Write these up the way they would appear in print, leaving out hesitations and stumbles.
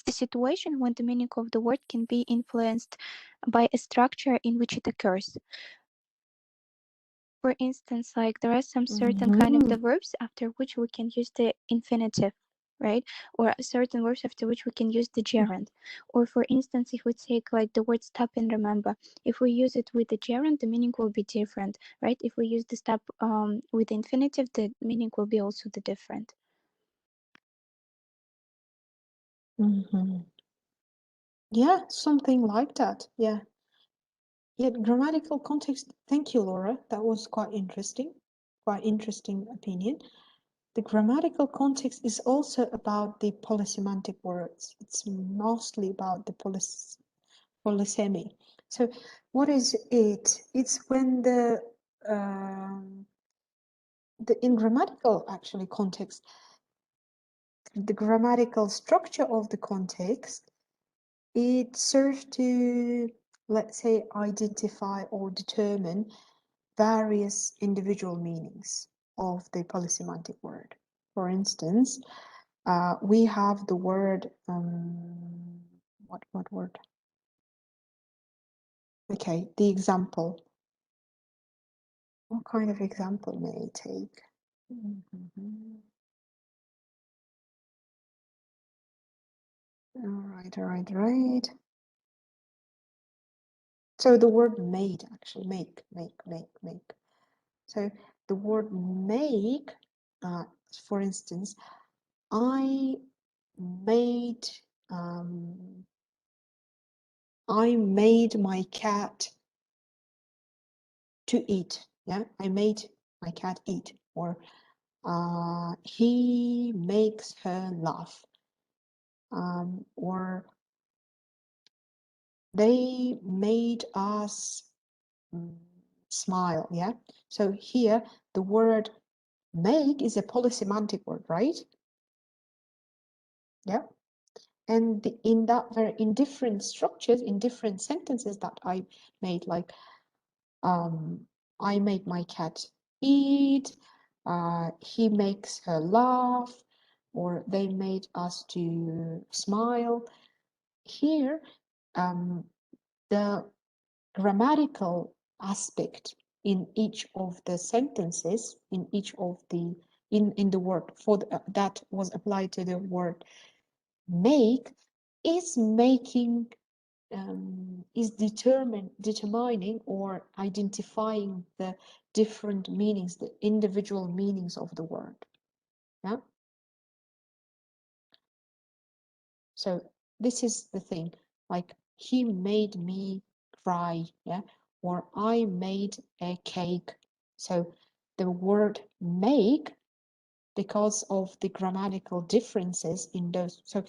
the situation when the meaning of the word can be influenced by a structure in which it occurs. For instance, like there are some certain kind of Mm-hmm. the verbs after which we can use the infinitive, right? Or certain verbs after which we can use the gerund. Or for instance, if we take like the word stop and remember, if we use it with the gerund, the meaning will be different, right? If we use the stop with the infinitive, the meaning will be also the different. Mm-hmm. Yeah, something like that. Yeah. Yet grammatical context. Thank you, Laura. That was quite interesting. Quite interesting opinion. The grammatical context is also about the polysemantic words. It's mostly about the polysemy. So, what is it? It's when in grammatical actually context, the grammatical structure of the context, it serves to, let's say, identify or determine various individual meanings of the polysemantic word. For instance, we have the word, what word? Okay, the example. What kind of example may I take? All right. So the word made, actually, make. So the word make, for instance, I made my cat to eat. Yeah, I made my cat eat. Or he makes her laugh. Or they made us smile. Yeah. So here the word make is a polysemantic word, right? Yeah. And in different structures, in different sentences that I made, like I made my cat eat, he makes her laugh, or they made us to smile. Here, the grammatical aspect in each of the sentences, in each of the in the word for that was applied to the word make, is making is determining or identifying the different meanings, the individual meanings of the word. Yeah. So this is the thing, like he made me cry, yeah, or I made a cake. So the word make, because of the grammatical differences in those, so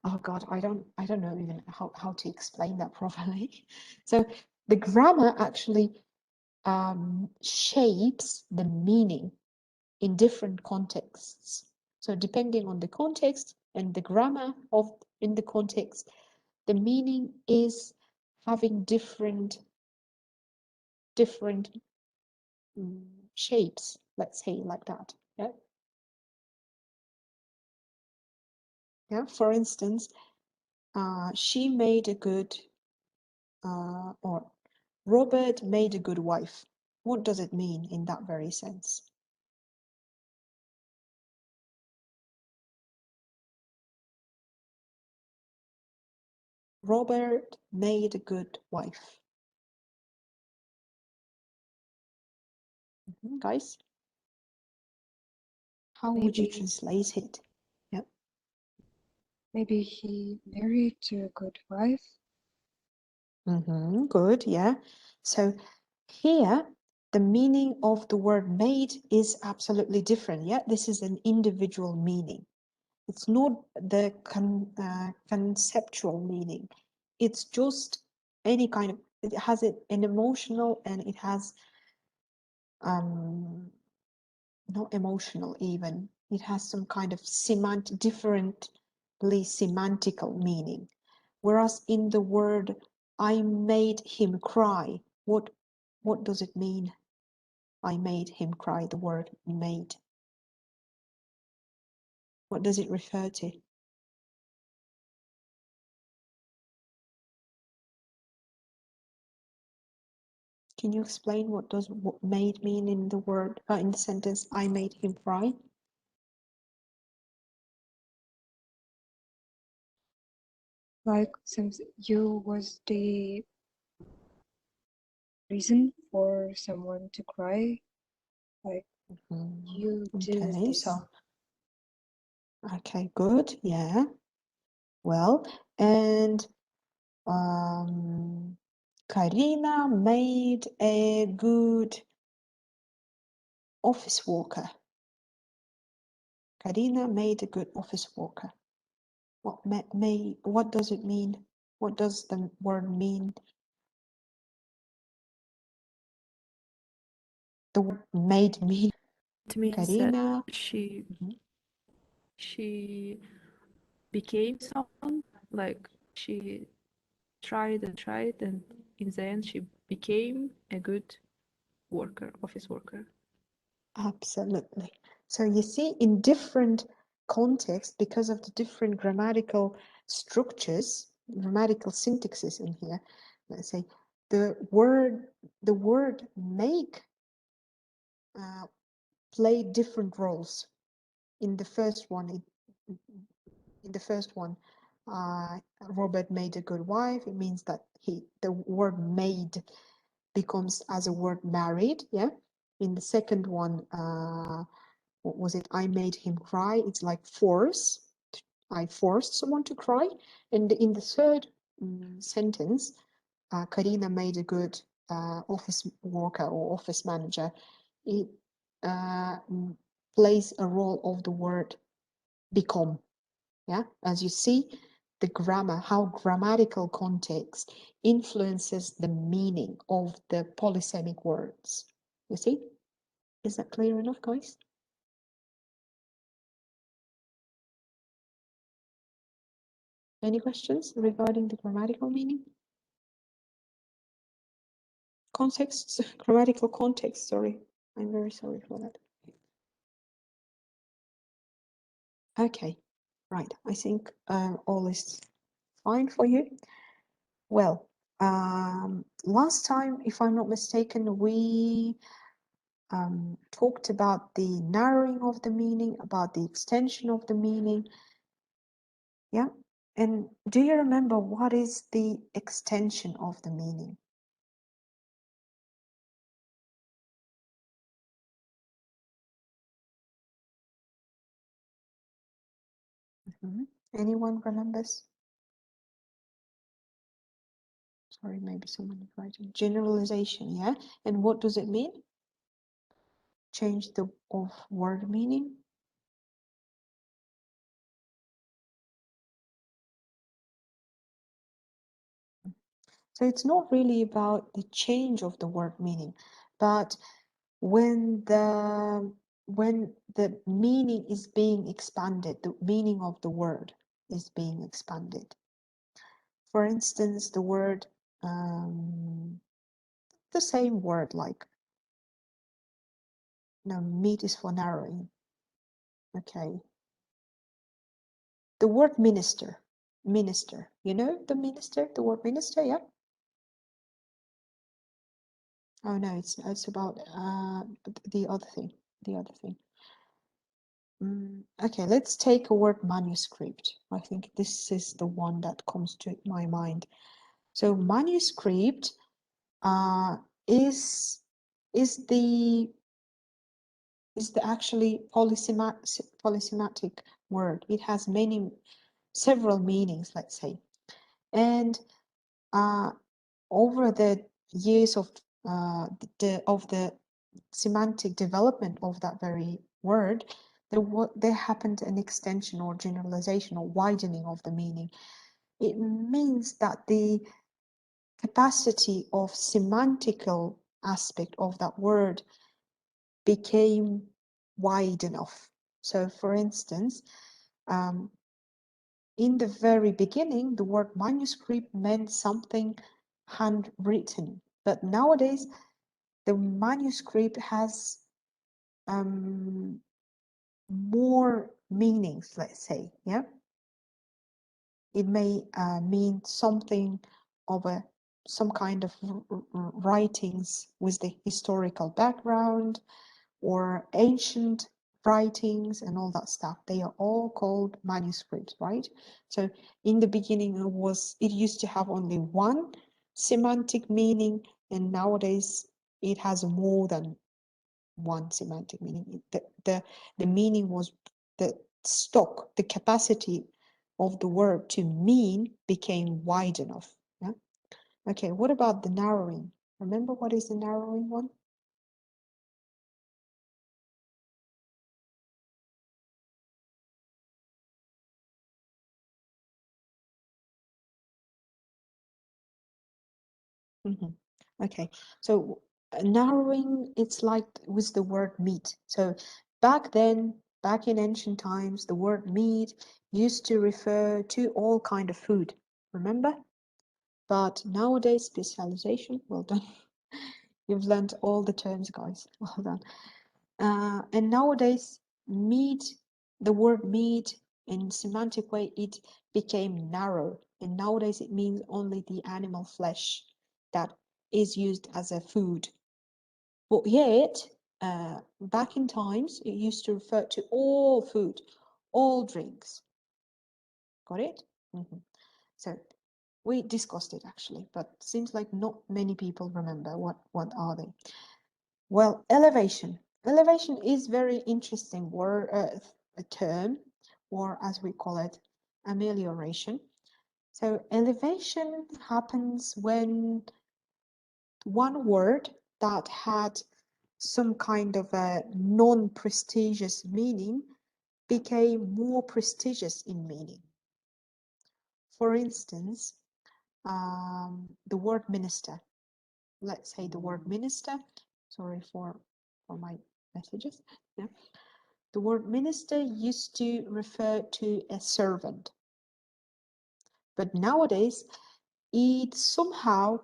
oh god, I don't know even how to explain that properly. So the grammar actually shapes the meaning in different contexts. So depending on the context and the grammar of in the context, the meaning is having different shapes, let's say, like that. Yeah. Yeah. For instance, she made a good or Robert made a good wife. What does it mean in that very sense? Robert made a good wife. Guys, how would you Maybe translate it? Yeah. maybe he married to a good wife. Good, yeah. So here, the meaning of the word made is absolutely different. Yeah, this is an individual meaning. It's not the conceptual meaning. It's just any kind of, it has an emotional, and it has not emotional even. It has some kind of differently semantical meaning. Whereas in the word, I made him cry, what does it mean? I made him cry, the word made. What does it refer to? Can you explain what does what made mean in the word in the sentence I made him cry? Like since you was the reason for someone to cry, like you do Okay, this. so okay, good, yeah. Well, and Karina made a good office worker. Karina made a good office worker. What does it mean? What does the word mean? The word made mean. It means that Karina. she became someone, like she tried and tried, and in the end she became a good worker, office worker. Absolutely. So you see, in different contexts, because of the different grammatical structures, grammatical syntaxes in here, let's say the word make play different roles. In the first one, Robert made a good wife. It means that the word made becomes as a word married. Yeah. In the second one, what was it? I made him cry. It's like force. I forced someone to cry. And in the third sentence, Karina made a good office worker or office manager. It plays a role of the word become. Yeah, as you see, the grammar, how grammatical context influences the meaning of the polysemic words. You see? Is that clear enough, guys? Any questions regarding the grammatical meaning? Context, grammatical context, sorry. I'm very sorry for that. Okay, right. I think all is fine for you. Well, last time, if I'm not mistaken, we talked about the narrowing of the meaning, about the extension of the meaning. Yeah. And do you remember what is the extension of the meaning? Anyone remembers? Sorry, maybe someone is writing. Generalization, yeah? And what does it mean? Change the of word meaning. So it's not really about the change of the word meaning, but when the meaning is being expanded, the meaning of the word is being expanded. For instance, the word, the same word like, no, meat is for narrowing. Okay. The word minister, minister, you know the minister, the word minister, yeah? Oh no, it's about the other thing, the other thing. Okay, let's take a word manuscript. I think this is the one that comes to my mind. So manuscript is the actually polysematic word. It has several meanings, let's say. And over the years of the semantic development of that very word, there happened an extension or generalization or widening of the meaning. It means that the capacity of semantical aspect of that word became wide enough. So, for instance, in the very beginning, the word manuscript meant something handwritten, but nowadays the manuscript has more meanings, let's say. Yeah, it may mean something of a some kind of writings with the historical background or ancient writings and all that stuff. They are all called manuscripts, right? So in the beginning it used to have only one semantic meaning, and nowadays it has more than one semantic meaning. The meaning was the stock, the capacity of the word to mean became wide enough. Yeah. Okay, what about the narrowing? Remember what is the narrowing one? Okay, so narrowing, it's like with the word meat. So back then, back in ancient times, the word meat used to refer to all kind of food, remember? But nowadays, specialization, well done. You've learned all the terms, guys. Well done. And nowadays, meat, the word meat in semantic way, it became narrow. And nowadays it means only the animal flesh that is used as a food. But yet, back in times, it used to refer to all food, all drinks. Got it? So we discussed it actually, but seems like not many people remember what are they. Well, elevation. Elevation is very interesting word, a term, or as we call it, amelioration. So elevation happens when one word that had some kind of a non-prestigious meaning became more prestigious in meaning. For instance, the word minister. Let's say the word minister. Sorry for my messages. Yeah. The word minister used to refer to a servant. But nowadays, it somehow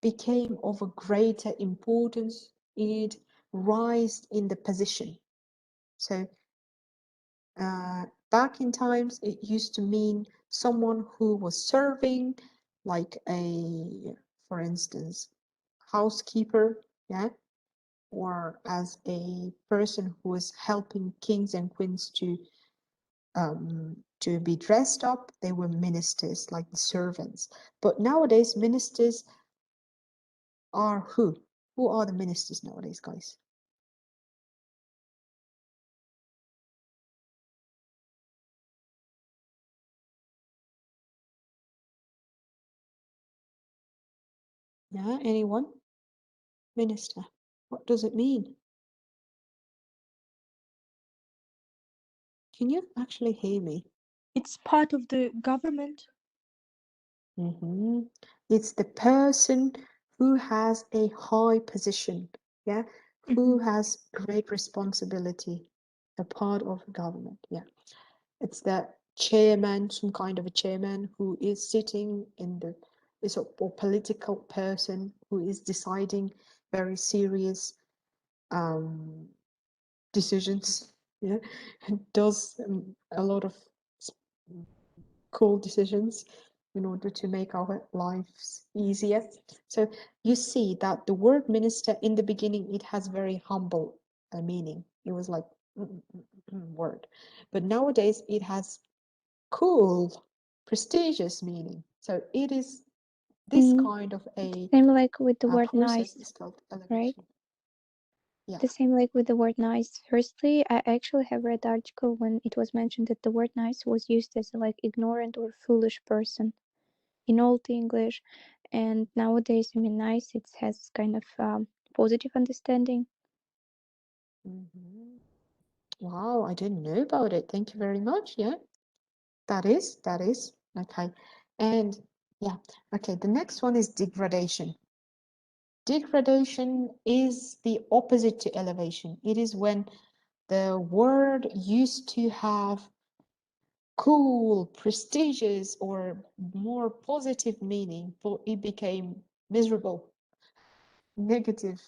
became of a greater importance. It rised in the position. So back in times, it used to mean someone who was serving, like for instance, housekeeper, yeah, or as a person who was helping kings and queens to be dressed up. They were ministers, like the servants. But nowadays, ministers are who? Who are the ministers nowadays, guys? Yeah, anyone? Minister. What does it mean? Can you actually hear me? It's part of the government. It's the person who has a high position, yeah, who has great responsibility, a part of government, yeah. It's the chairman, some kind of a chairman who is sitting in the, is a political person who is deciding very serious decisions, yeah, and does a lot of cool decisions in order to make our lives easier. So you see that the word minister in the beginning, it has very humble meaning. It was like word, but nowadays it has cool, prestigious meaning. So it is this kind of Same like with the word process nice, is called right? elevation. Yeah. The same like with the word nice. Firstly, I actually have read the article when it was mentioned that the word nice was used as like ignorant or foolish person in Old English, and nowadays, I mean, nice it has kind of positive understanding. Wow, I didn't know about it. Thank you very much. Yeah, that is okay. And yeah, okay. The next one is degradation. Degradation is the opposite to elevation. It is when the word used to have cool, prestigious, or more positive meaning, but it became miserable, negative.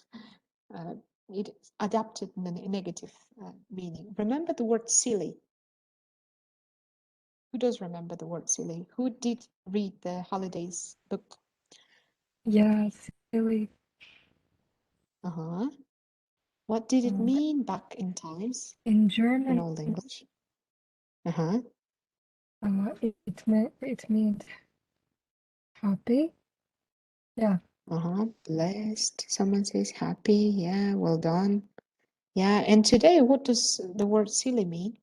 Uh, it adapted the negative meaning. Remember the word silly. Who does remember the word silly? Who did read the Holidays book? Yeah, silly. What did it Um, mean back in times in in German, Old English? it means happy. Yeah. Blessed. Someone says happy. Yeah, well done. Yeah, and today, what does the word silly mean?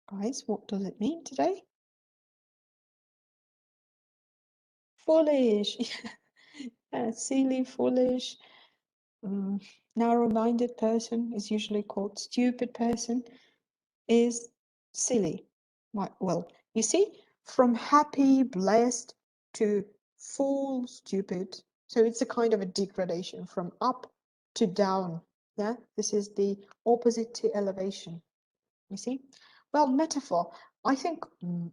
Guys, what does it mean today? Foolish. Silly, foolish. Narrow-minded person is usually called stupid person. Is silly. Well, you see, from happy, blessed to fool, stupid. So it's a kind of a degradation from up to down. Yeah, this is the opposite to elevation. You see? Well, metaphor. I think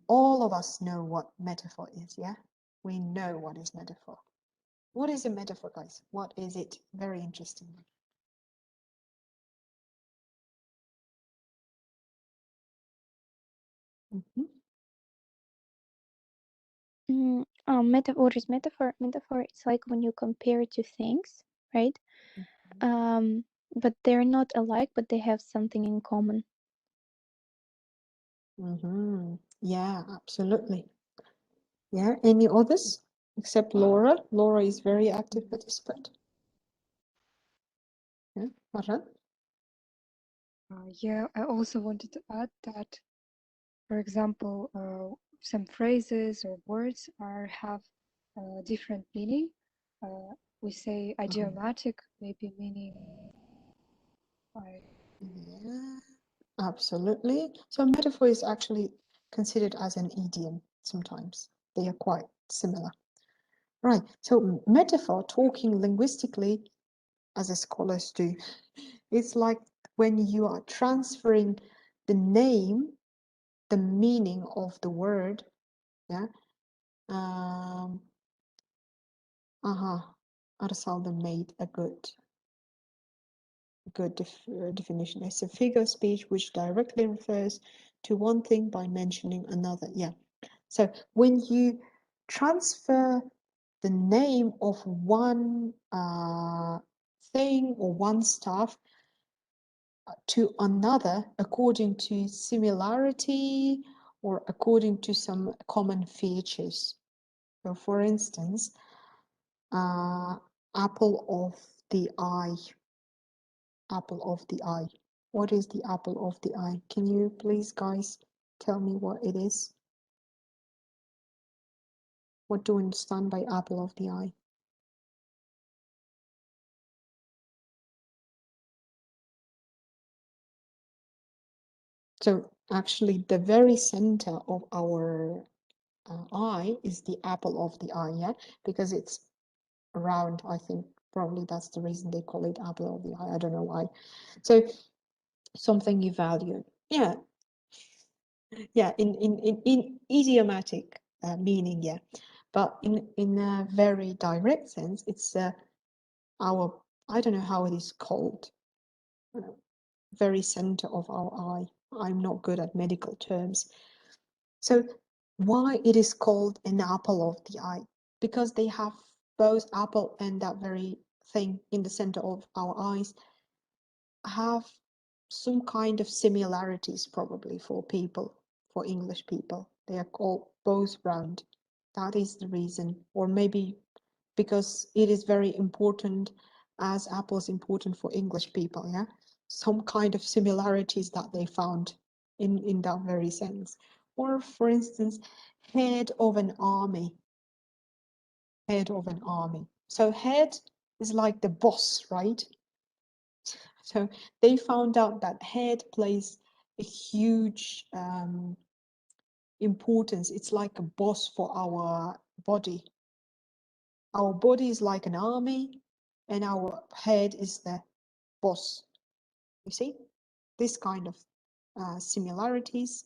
all of us know what metaphor is. Yeah, we know what is metaphor. What is a metaphor, guys? What is it? Very interesting. Mhm. What is metaphor? Metaphor is like when you compare two things, right? But they're not alike, but they have something in common. Yeah, absolutely. Yeah, any others except Laura? Laura is very active participant. Yeah, Marjan? Yeah, I also wanted to add that, for example, some phrases or words have different meaning. We say idiomatic, maybe meaning like Yeah, absolutely. So metaphor is actually considered as an idiom sometimes. They are quite similar. Right, so metaphor, talking linguistically, as the scholars do, it's like when you are transferring the name, the meaning of the word, yeah. Arsalda made a good definition. It's a figure of speech which directly refers to one thing by mentioning another. Yeah. So when you transfer the name of one thing or one stuff to another according to similarity or according to some common features. So for instance, apple of the eye. Apple of the eye. What is the apple of the eye? Can you please, guys, tell me what it is? What do you understand by apple of the eye? So actually, the very center of our eye is the apple of the eye, yeah? Because it's round, I think. Probably that's the reason they call it apple of the eye. I don't know why. So something you value. Yeah, yeah, in idiomatic meaning, yeah, but in a very direct sense, it's our, I don't know how it is called, very center of our eye. I'm not good at medical terms. So why it is called an apple of the eye? Because they have both apple and that very thing in the center of our eyes have some kind of similarities probably for people, for English people. They are called both round. That is the reason. Or maybe because it is very important as apple is important for English people, yeah? Some kind of similarities that they found in that very sense. Or for instance, head of an army. Head of an army. So head is like the boss, right? So they found out that head plays a huge importance. It's like a boss for our body. Our body is like an army, and our head is the boss. You see, this kind of similarities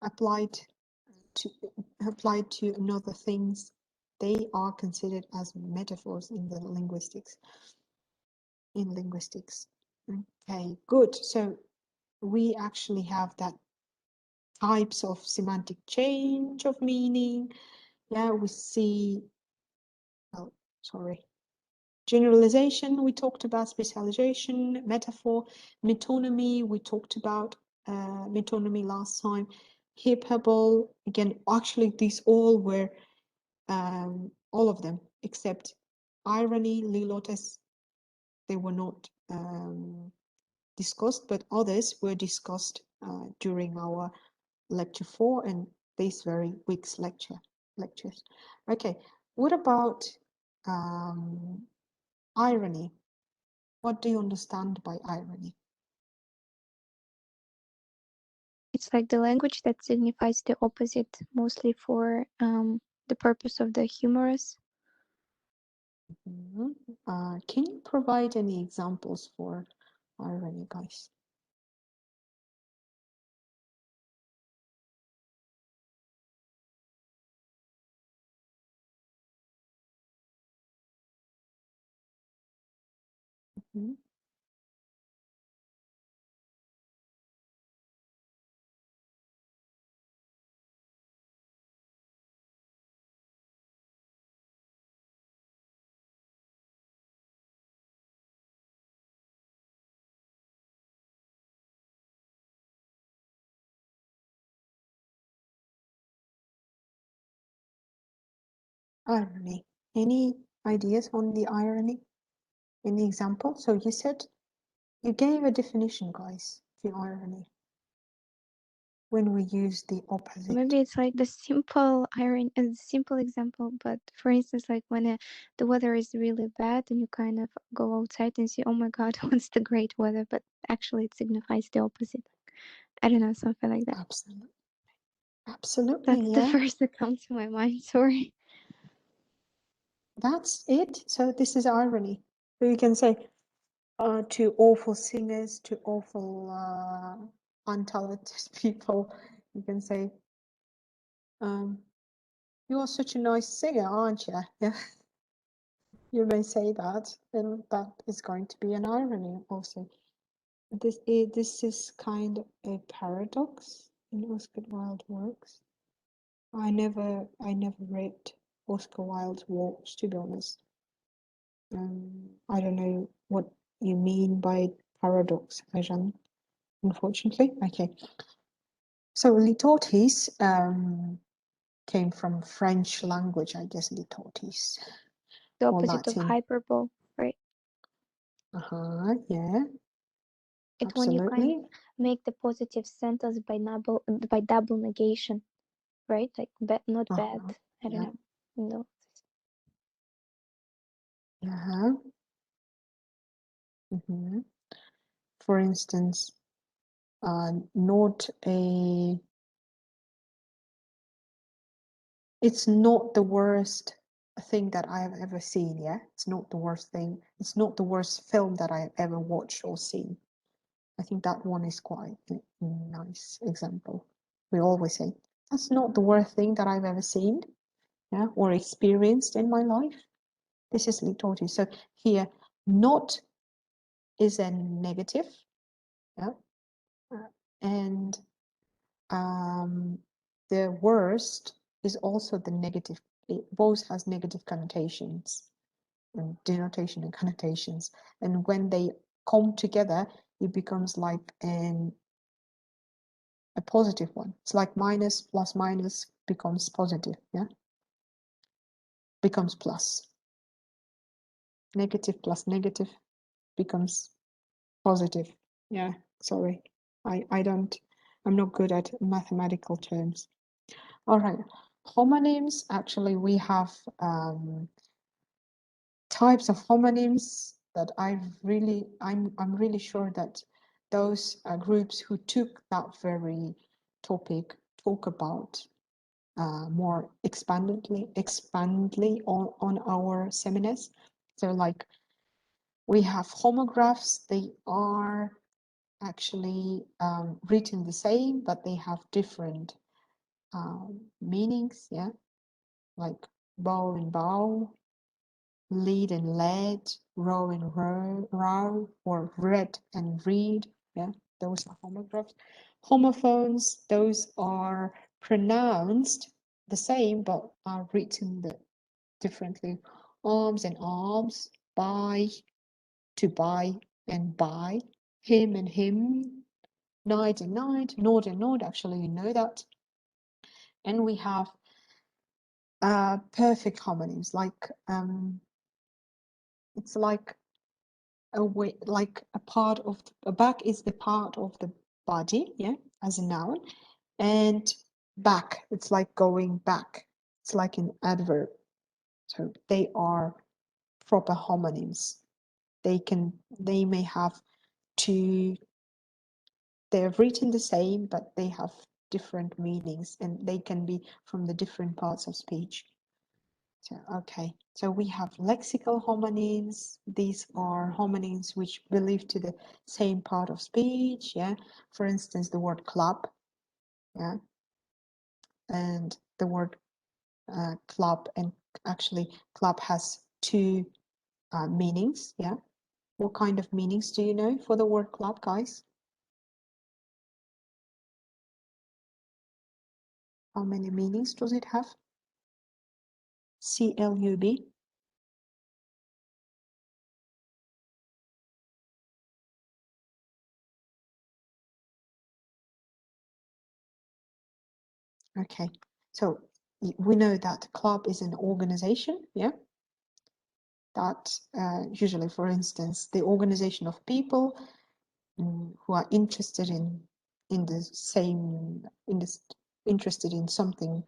applied to another things. They are considered as metaphors in the linguistics. In linguistics. Okay, good. So we actually have that types of semantic change of meaning. Yeah, we see, oh, sorry, generalization, we talked about specialization, metaphor, metonymy, we talked about metonymy last time, hyperbole, again, actually these all were, all of them, except irony, leulotes, they were not discussed, but others were discussed during our lecture 4 and this very week's lectures. Okay, what about irony? What do you understand by irony? It's like the language that signifies the opposite, mostly for the purpose of the humorous. Mhm. Can you provide any examples for irony, guys? Mhm. Irony. Any ideas on the irony? Any example? So you said you gave a definition, guys, to irony when we use the opposite. Maybe it's like the simple irony, a simple example, but for instance, like when the weather is really bad and you kind of go outside and see, oh my God, what's the great weather? But actually, it signifies the opposite. I don't know, something like that. Absolutely. Absolutely, That's the yeah. first that comes to my mind. Sorry. That's it. So this is irony. So you can say to awful singers, to awful untalented people, you can say, you are such a nice singer, aren't you? Yeah, you may say that, and that is going to be an irony also. This is kind of a paradox in Oscar Wilde works. I never read Oscar Wilde's works, to be honest. I don't know what you mean by paradox, Ajan, unfortunately. Okay. So litotes came from French language, I guess, litotes, The or opposite of Latin. hyperbole, right? Yeah, It's when you kind of absolutely. make the positive sentence by double negation, right? Like not bad. I don't Yeah, know. No. yeah. For instance, not a, it's not the worst thing that I have ever seen. Yeah, it's not the worst thing. It's not the worst film that I have ever watched or seen. I think that one is quite a nice example. We always say that's not the worst thing that I've ever seen, yeah, or experienced in my life. This is litotes. So here, not is a negative, yeah, and the worst is also the negative. It both has negative connotations, and denotation and connotations, and when they come together, it becomes like a positive one. It's like minus plus minus becomes positive, yeah, becomes plus. Negative plus negative becomes positive. Yeah, sorry, I'm not good at mathematical terms. All right, homonyms, actually we have types of homonyms that I'm really sure that those groups who took that very topic talk about more expandedly on our seminars. So like we have homographs, they are actually written the same, but they have different meanings, yeah, like bow and bow, lead and led, row and row, or read and read, yeah. those are homographs. Homophones, those are pronounced the same but are written differently. Arms and arms, buy, to buy and buy, him and him, night and night, nod and nod, actually you know that. And we have perfect homonyms, like it's like a way, like a part of a back is the part of the body, yeah, as a noun, and back, it's like going back, it's like an adverb. So they are proper homonyms. They may have two, they're written the same, but they have different meanings, and they can be from the different parts of speech. So, okay, so we have lexical homonyms. These are homonyms which belong to the same part of speech. Yeah, for instance, the word club. Yeah, and the word club, and actually, club has two meanings. Yeah, what kind of meanings do you know for the word club, guys? How many meanings does it have? CLUB. Okay, so we know that club is an organization, yeah, that usually, for instance, the organization of people who are interested in the same, interested in something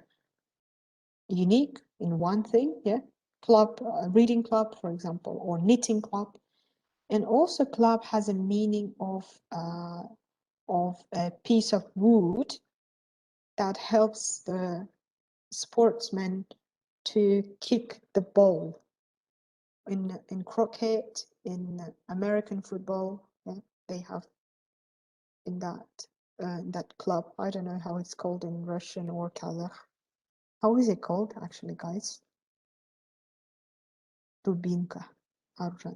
unique, in one thing, yeah, club, reading club, for example, or knitting club. And also club has a meaning of a piece of wood that helps the sportsman to kick the ball. In croquet, in American football, yeah, they have in that club. I don't know how it's called in Russian or Kazakh. How is it called actually, guys? Dubinka.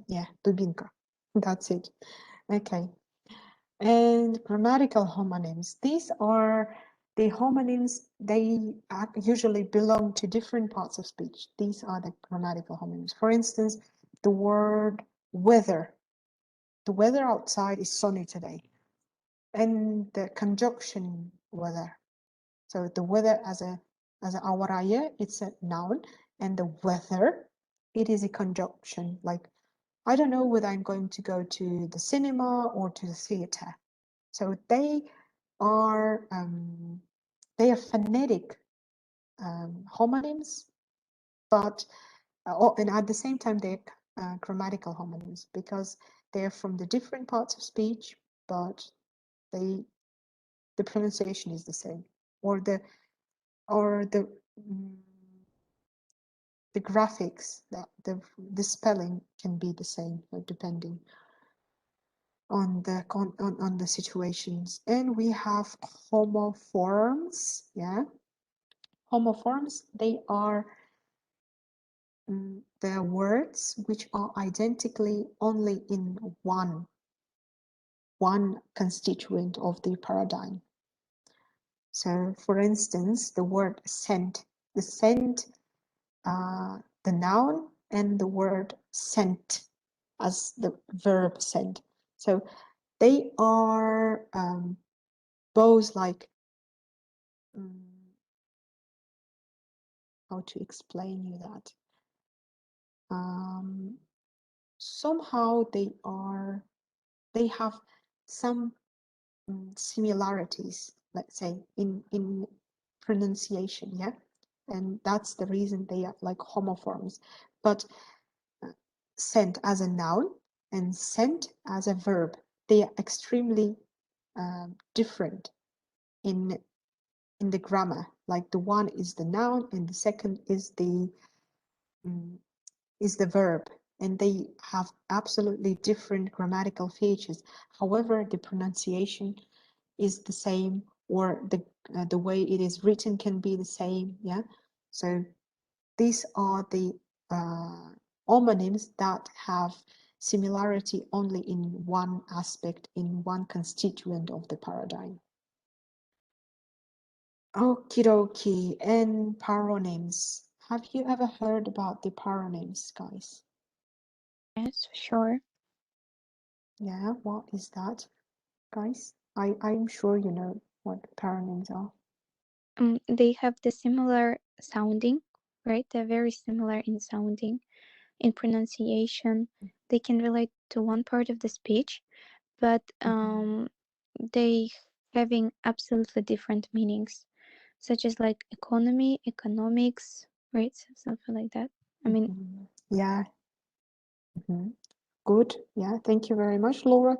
Yeah, Dubinka. That's it. Okay. And grammatical homonyms. These are the homonyms, they usually belong to different parts of speech. These are the grammatical homonyms. For instance, the word weather. The weather outside is sunny today. And the conjunction weather. So the weather as a awaraya, it's a noun, and the weather, it is a conjunction. Like, I don't know whether I'm going to go to the cinema or to the theater. So they are phonetic homonyms, but and at the same time they're grammatical homonyms because they're from the different parts of speech, but the pronunciation is the same, or the mm, the graphics, that the spelling can be the same depending on the situations. And we have homoforms. Yeah, homoforms, they are the words which are identically only in one constituent of the paradigm. So, for instance, the word scent, the scent, the noun, and the word scent as the verb scent. So they are both like, how to explain you that? Somehow they have some similarities, let's say, in pronunciation, yeah, and that's the reason they are like homoforms. But scent as a noun and scent as a verb, they are extremely different in the grammar. Like the one is the noun and the second is the verb, and they have absolutely different grammatical features. However, the pronunciation is the same, or the way it is written can be the same. Yeah, so these are the homonyms that have similarity only in one aspect, in one constituent of the paradigm. Okie dokie, and paronyms. Have you ever heard about the paronyms, guys? Yes, sure. Yeah, what is that, guys? I'm sure you know what paronyms are. They have the similar sounding, right? They're very similar in sounding, in pronunciation. They can relate to one part of the speech, but they having absolutely different meanings, such as like economy, economics, right? Something like that. I mean, Yeah. Good. Yeah, thank you very much, Laura.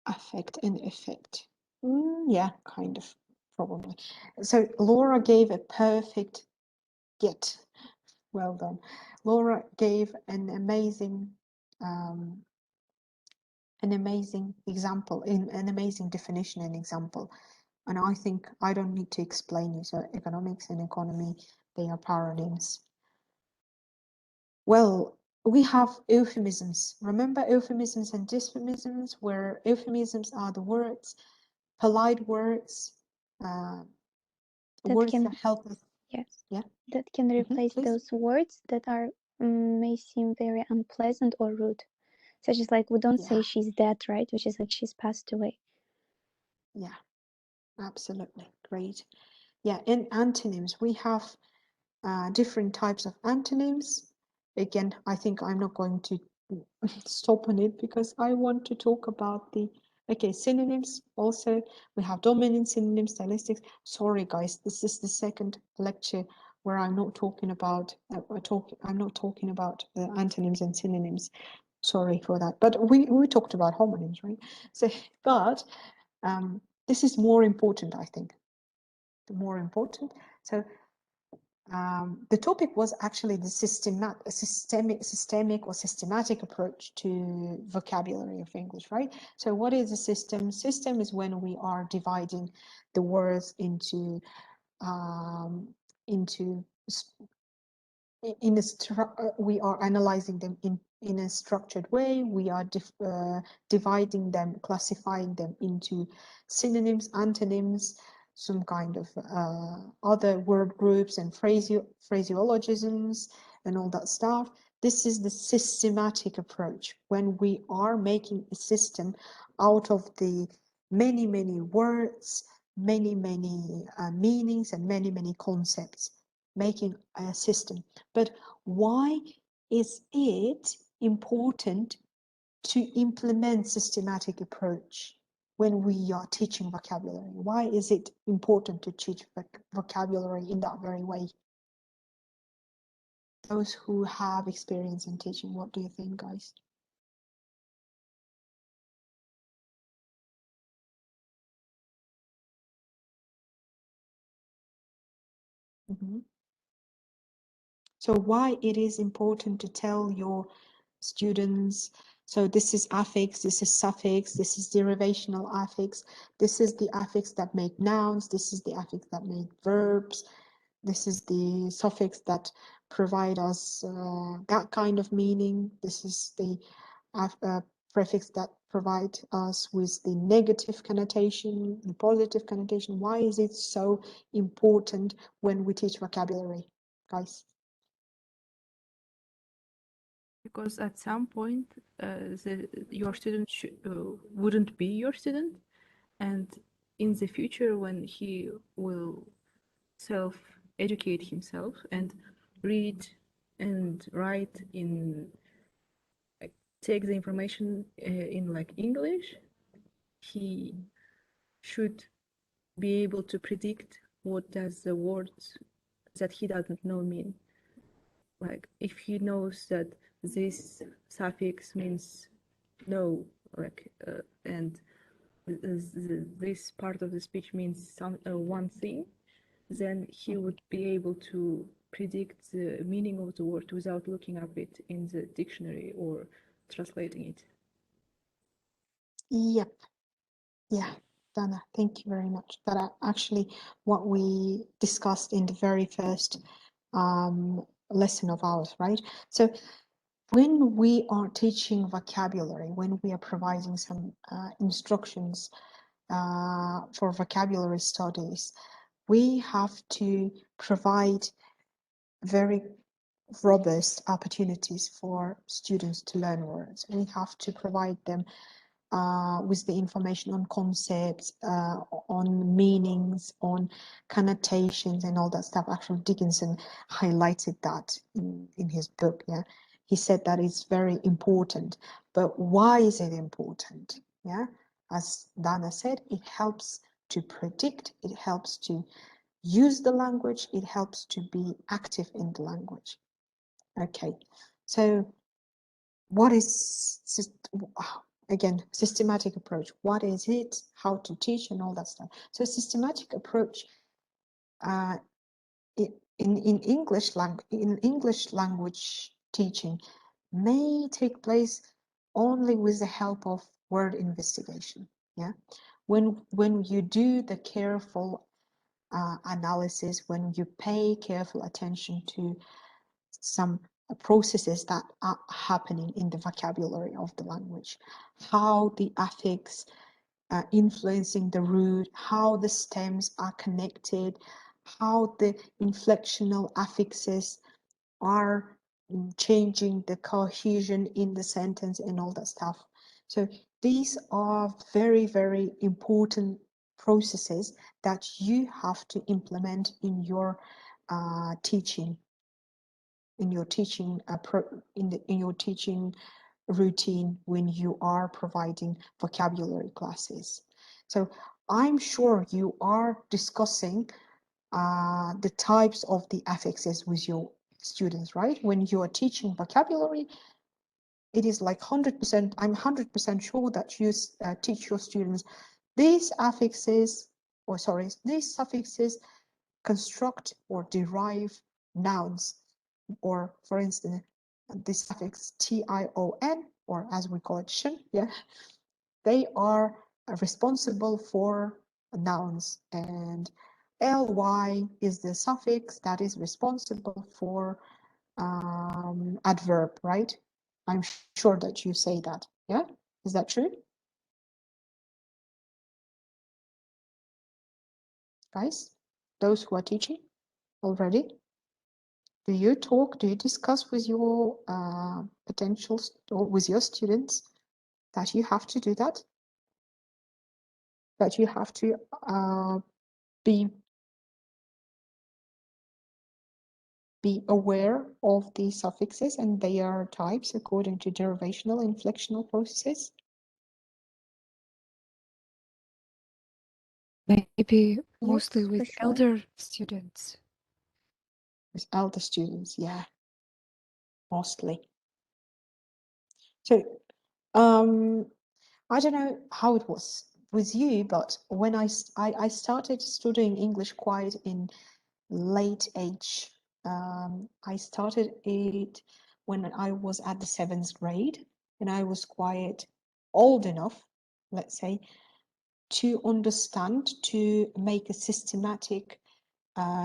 Affect and effect. Yeah, kind of, probably. So Laura gave a perfect get. Well done. Laura gave an amazing example, in an amazing definition and example. And I think I don't need to explain you. So economics and economy, they are paronyms. Well, we have euphemisms. Remember euphemisms and dysphemisms, where euphemisms are the words, polite words, that words can, that help us. yes, Yeah. that can replace Please. those words that are may seem very unpleasant or rude, such as like we don't say Yeah. she's dead, right? Which is like she's passed away. Yeah, absolutely. Great. Yeah, in antonyms, we have different types of antonyms. Again, I think I'm not going to stop on it because I want to talk about the synonyms. Also, we have dominant synonyms, stylistics. Sorry, guys, this is the second lecture where I'm not talking about antonyms and synonyms. Sorry for that, but we talked about homonyms, right? So, but this is more important, I think. More important. So the topic was actually the systemic or systematic approach to vocabulary of English, right? So what is a system? System is when we are dividing the words into we are analyzing them in a structured way. We are dividing them, classifying them into synonyms, antonyms, some kind of other word groups and phraseologisms and all that stuff. This is the systematic approach, when we are making a system out of the many words, many meanings and many concepts, making a system. But why is it important to implement systematic approach when we are teaching vocabulary? Why is it important to teach vocabulary in that very way? Those who have experience in teaching, what do you think, guys? So why it is important to tell your students, so this is affix, this is suffix, this is derivational affix, this is the affix that make nouns, this is the affix that make verbs, this is the suffix that provide us that kind of meaning, this is the prefix that provide us with the negative connotation, the positive connotation. Why is it so important when we teach vocabulary, guys? Because at some point, your student wouldn't be your student, and in the future, when he will self-educate himself and read and write in, like, take the information in like English, he should be able to predict what does the words that he doesn't know mean. Like if he knows that this suffix means no, like and this part of the speech means one thing, then he would be able to predict the meaning of the word without looking up it in the dictionary or translating it. Yep. Yeah, Dana, thank you very much. That actually what we discussed in the very first lesson of ours, right? So when we are teaching vocabulary, when we are providing some instructions for vocabulary studies, we have to provide very robust opportunities for students to learn words. We have to provide them with the information on concepts, on meanings, on connotations and all that stuff. Actually, Dickinson highlighted that in his book. Yeah, he said that it's very important. But why is it important? Yeah, as Dana said, it helps to predict, it helps to use the language, it helps to be active in the language. Okay, so what is again systematic approach? What is it? How to teach and all that stuff. So systematic approach in English language teaching may take place only with the help of word investigation. Yeah, when you do the careful analysis, when you pay careful attention to some processes that are happening in the vocabulary of the language, how the affix influencing the root, how the stems are connected, how the inflectional affixes are changing the cohesion in the sentence and all that stuff. So these are very, very important processes that you have to implement in your teaching, in your teaching in your teaching routine when you are providing vocabulary classes. So I'm sure you are discussing the types of the affixes with your students, right? When you are teaching vocabulary, it is like 100%, I'm 100% sure that you teach your students these affixes, or sorry, these suffixes construct or derive nouns, or for instance, the suffix tion, or as we call it shin, yeah, they are responsible for nouns, and ly is the suffix that is responsible for adverb, right? I'm sure that you say that, yeah? Is that true? Guys, those who are teaching already? Do you discuss with your potentials or with your students that you have to do that? That you have to be aware of the suffixes and their types according to derivational and inflectional processes? Maybe Yes, mostly for with sure. elder students. With elder students, yeah, mostly. So, I don't know how it was with you, but when I started studying English quite in late age. I started it when I was at the 7th grade, and I was quite old enough, let's say, to understand, to make a systematic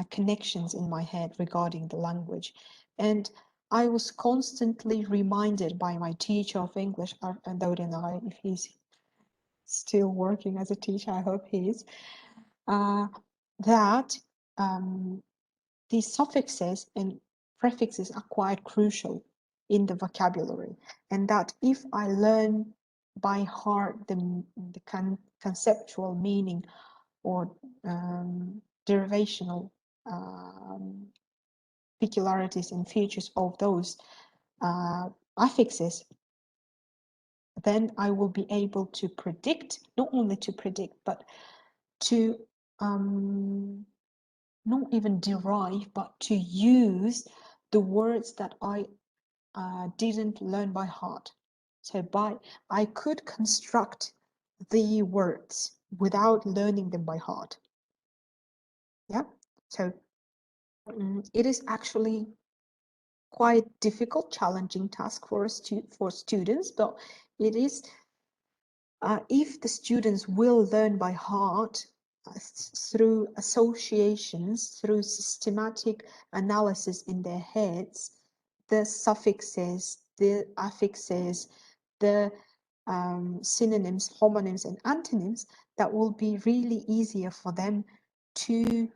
connections in my head regarding the language. And I was constantly reminded by my teacher of English, and I don't know if he's still working as a teacher, I hope he is, that these suffixes and prefixes are quite crucial in the vocabulary, and that if I learn by heart the conceptual meaning or derivational peculiarities and features of those affixes, then I will be able to predict, not only to predict, but to not even derive, but to use the words that I didn't learn by heart. So I could construct the words without learning them by heart. Yeah. So it is actually quite difficult, challenging task for students, but it is if the students will learn by heart through associations, through systematic analysis in their heads, the suffixes, the affixes, the synonyms, homonyms, and antonyms, that will be really easier for them to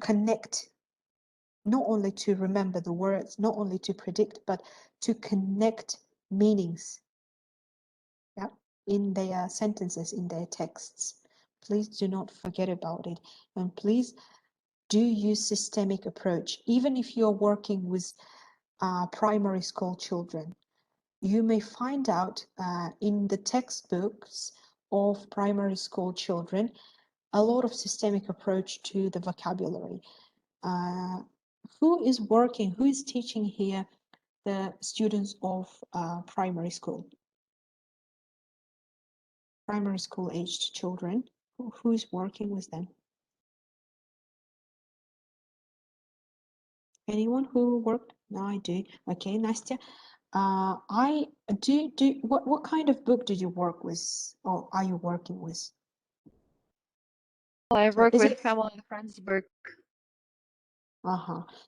connect, not only to remember the words, not only to predict, but to connect meanings, yeah, in their sentences, in their texts. Please do not forget about it, and please do use systemic approach. Even if you're working with primary school children, you may find out in the textbooks of primary school children a lot of systemic approach to the vocabulary. Who is working, who is teaching here the students of primary school aged children? Who is working with them? Anyone who worked? No, I do. Okay, Nastya. I do. What kind of book did you work with, or are you working with? Well, I So work is with it? family and friends book.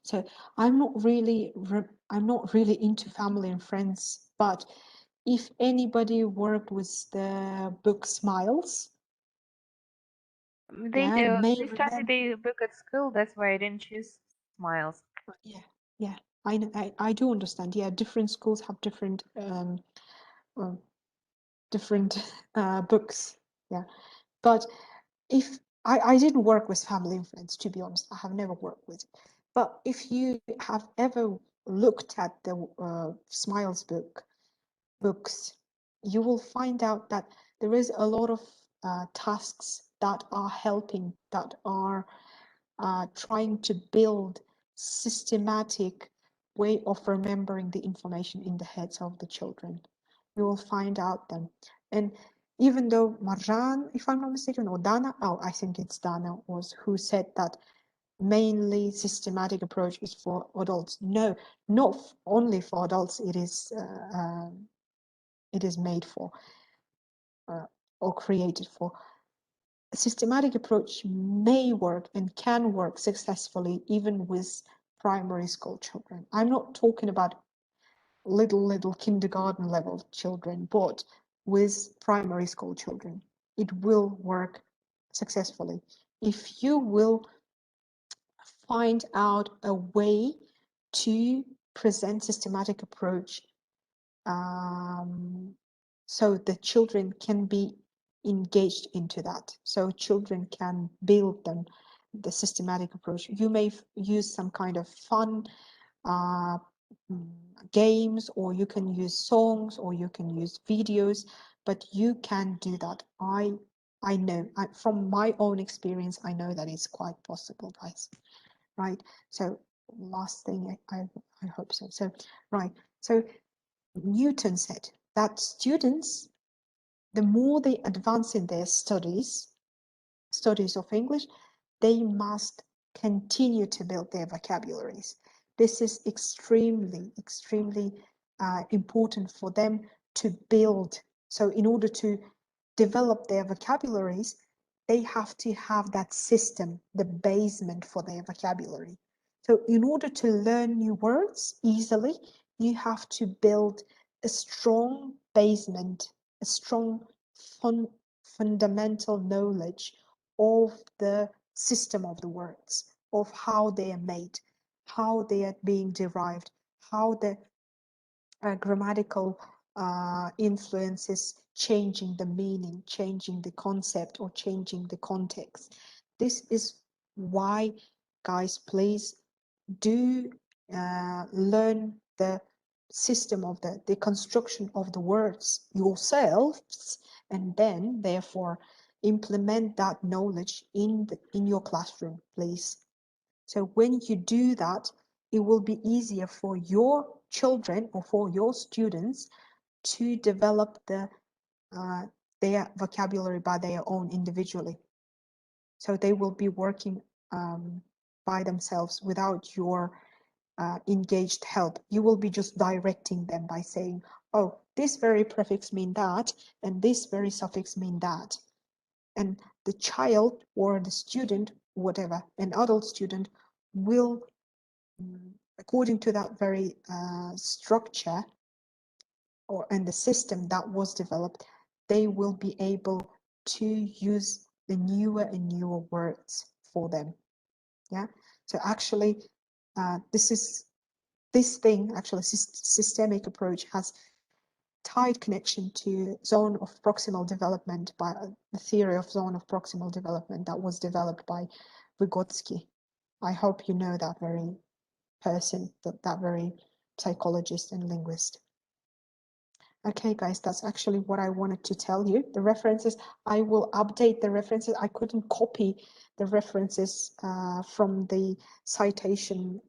So I'm not really into family and friends, but if anybody worked with the book Smiles, They yeah, do. may They studied remember. the book at school. That's why I didn't choose Smiles. Yeah, yeah, I know, I do understand. Yeah, different schools have different uh, different books. Yeah, but if I didn't work with family and friends, to be honest, I have never worked with it. But if you have ever looked at the Smiles books, you will find out that there is a lot of tasks that are helping, that are trying to build systematic way of remembering the information in the heads of the children. You will find out them. And even though Marjan, if I'm not mistaken, or Dana, oh, I think it's Dana, was who said that mainly systematic approach is for adults. No, not only for adults. It is made for or created for. A systematic approach may work and can work successfully even with primary school children. I'm not talking about little kindergarten level children, but with primary school children, it will work successfully. If you will find out a way to present systematic approach so the children can be engaged into that, so children can build them the systematic approach. You may use some kind of fun uh, games, or you can use songs, or you can use videos, but you can do that. I know from my own experience, I know that it's quite possible, guys. Right, so last thing, I hope so. So right, so Newton said that students, the more they advance in their studies of English, they must continue to build their vocabularies. This is extremely important for them to build. So in order to develop their vocabularies, they have to have that system, the basement for their vocabulary. So in order to learn new words easily, you have to build a strong basement, a strong fundamental knowledge of the system of the words, of how they are made, how they are being derived, how the grammatical influences changing the meaning, changing the concept, or changing the context. This is why, guys, please do learn the system of the construction of the words yourselves, and then therefore implement that knowledge in your classroom, please. So when you do that, it will be easier for your children or for your students to develop their vocabulary by their own individually. So they will be working by themselves without your engaged help. You will be just directing them by saying, oh, this very prefix mean that, and this very suffix mean that. And the child or the student, whatever, an adult student will according to that very structure and the system that was developed, they will be able to use the newer and newer words for them. Yeah. So actually, this thing actually systemic approach has tight connection to zone of proximal development by the theory of zone of proximal development that was developed by Vygotsky. I hope you know that very person, that very psychologist and linguist. Okay, guys, that's actually what I wanted to tell you. The references, I will update the references. I couldn't copy the references from the citation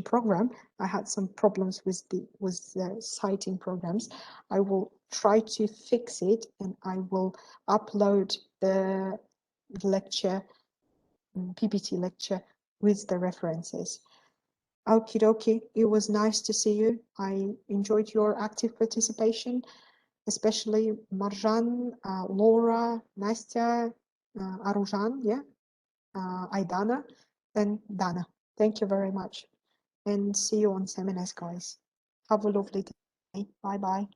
program. I had some problems with the citing programs. I will try to fix it, and I will upload the lecture, PPT lecture, with the references. Okie dokie, it was nice to see you. I enjoyed your active participation, especially Marjan, Laura, Nastya, Arujan, yeah, Aidana, and Dana. Thank you very much, and see you on seminars, guys. Have a lovely day. Bye bye.